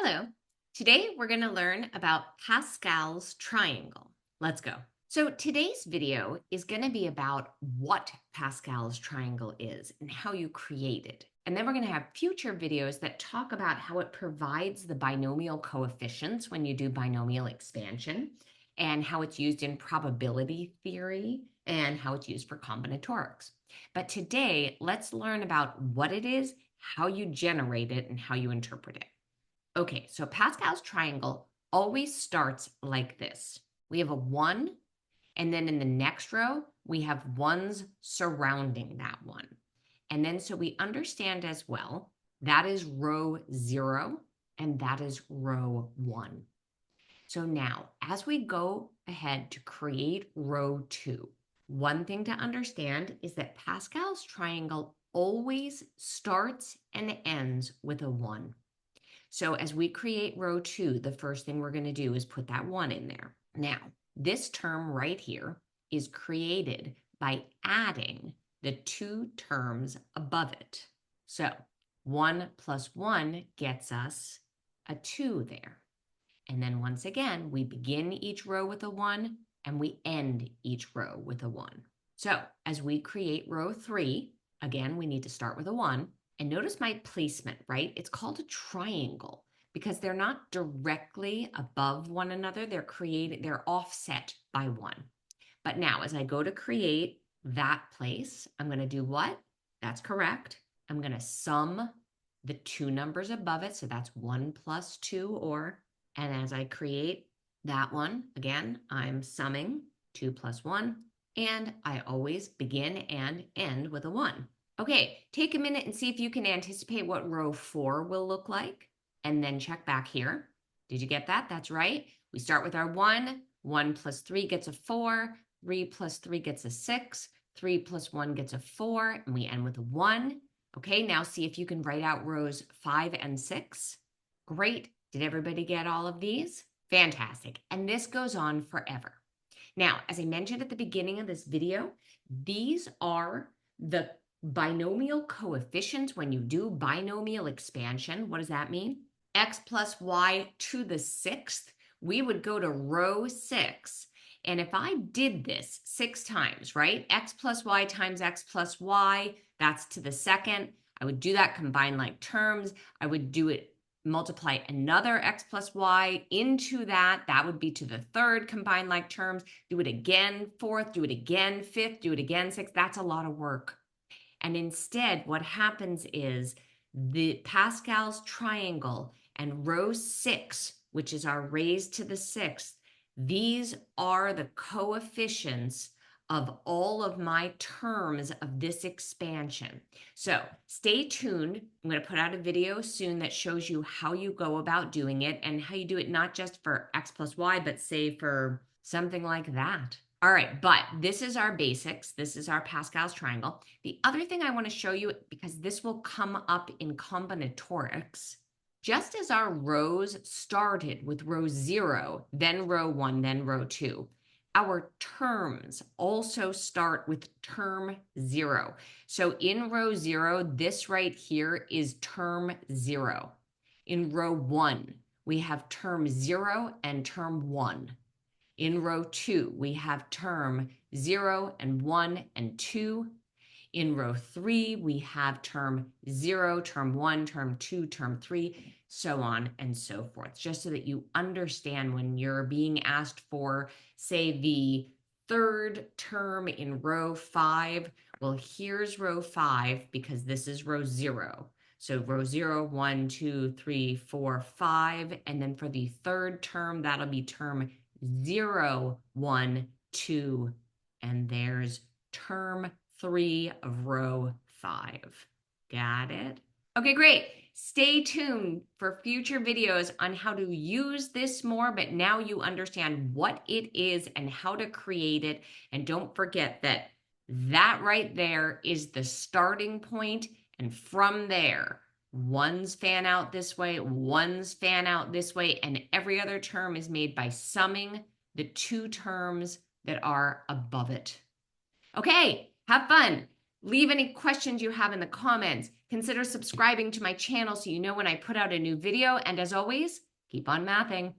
Hello. Today we're going to learn about Pascal's triangle. Let's go. So today's video is going to be about what Pascal's triangle is and how you create it. And then we're going to have future videos that talk about how it provides the binomial coefficients when you do binomial expansion, and how it's used in probability theory, and how it's used for combinatorics. But today, let's learn about what it is, how you generate it, and how you interpret it. Okay, so Pascal's triangle always starts like this. We have a 1, and then in the next row, we have 1s surrounding that 1. And then so we understand as well, that is row 0, and that is row 1. So now, as we go ahead to create row 2, one thing to understand is that Pascal's triangle always starts and ends with a 1. So as we create row 2, the first thing we're going to do is put that 1 in there. Now, this term right here is created by adding the 2 terms above it. So 1 plus 1 gets us a 2 there. And then once again, we begin each row with a 1 and we end each row with a 1. So as we create row 3, again, we need to start with a 1. And notice my placement, right? It's called a triangle because they're not directly above one another. They're offset by 1. But now as I go to create that place, I'm going to do what? That's correct. I'm going to sum the 2 numbers above it. So that's 1 plus 2, and as I create that one, again, I'm summing 2 plus 1, and I always begin and end with a 1. Okay, take a minute and see if you can anticipate what row 4 will look like, and then check back here. Did you get that? That's right. We start with our 1. 1 plus 3 gets a 4. 3 plus 3 gets a 6. 3 plus 1 gets a 4, and we end with a 1. Okay, now see if you can write out rows 5 and 6. Great. Did everybody get all of these? Fantastic. And this goes on forever. Now, as I mentioned at the beginning of this video, these are the binomial coefficients when you do binomial expansion. What does that mean? X plus y to the 6th, we would go to row 6. And if I did this 6 times, right? X plus y times x plus y, that's to the 2nd. I would do that combined like terms. I would do it multiply another x plus y into that. That would be to the 3rd combined like terms. Do it again 4th, do it again 5th, do it again 6th. That's a lot of work. And instead, what happens is the Pascal's triangle and row 6, which is our raised to the 6th, these are the coefficients of all of my terms of this expansion. So stay tuned. I'm going to put out a video soon that shows you how you go about doing it and how you do it not just for x plus y, but say for something like that. All right, but this is our basics. This is our Pascal's triangle. The other thing I want to show you, because this will come up in combinatorics, just as our rows started with row 0, then row 1, then row 2, our terms also start with term 0. So in row 0, this right here is term 0. In row 1, we have term 0 and term 1. In row 2, we have term 0 and 1 and 2. In row 3, we have term 0, term 1, term 2, term 3, so on and so forth, just so that you understand when you're being asked for, say, the 3rd term in row 5. Well, here's row 5 because this is row 0. So row 0, 1, 2, 3, 4, 5. And then for the 3rd term, that'll be term 0, 1, 2, and there's term 3 of row 5. Got it? Okay, great. Stay tuned for future videos on how to use this more, but now you understand what it is and how to create it. And don't forget that that right there is the starting point, and from there, 1s fan out this way, 1s fan out this way, and every other term is made by summing the 2 terms that are above it. Okay, have fun. Leave any questions you have in the comments. Consider subscribing to my channel so you know when I put out a new video. And as always, keep on mathing.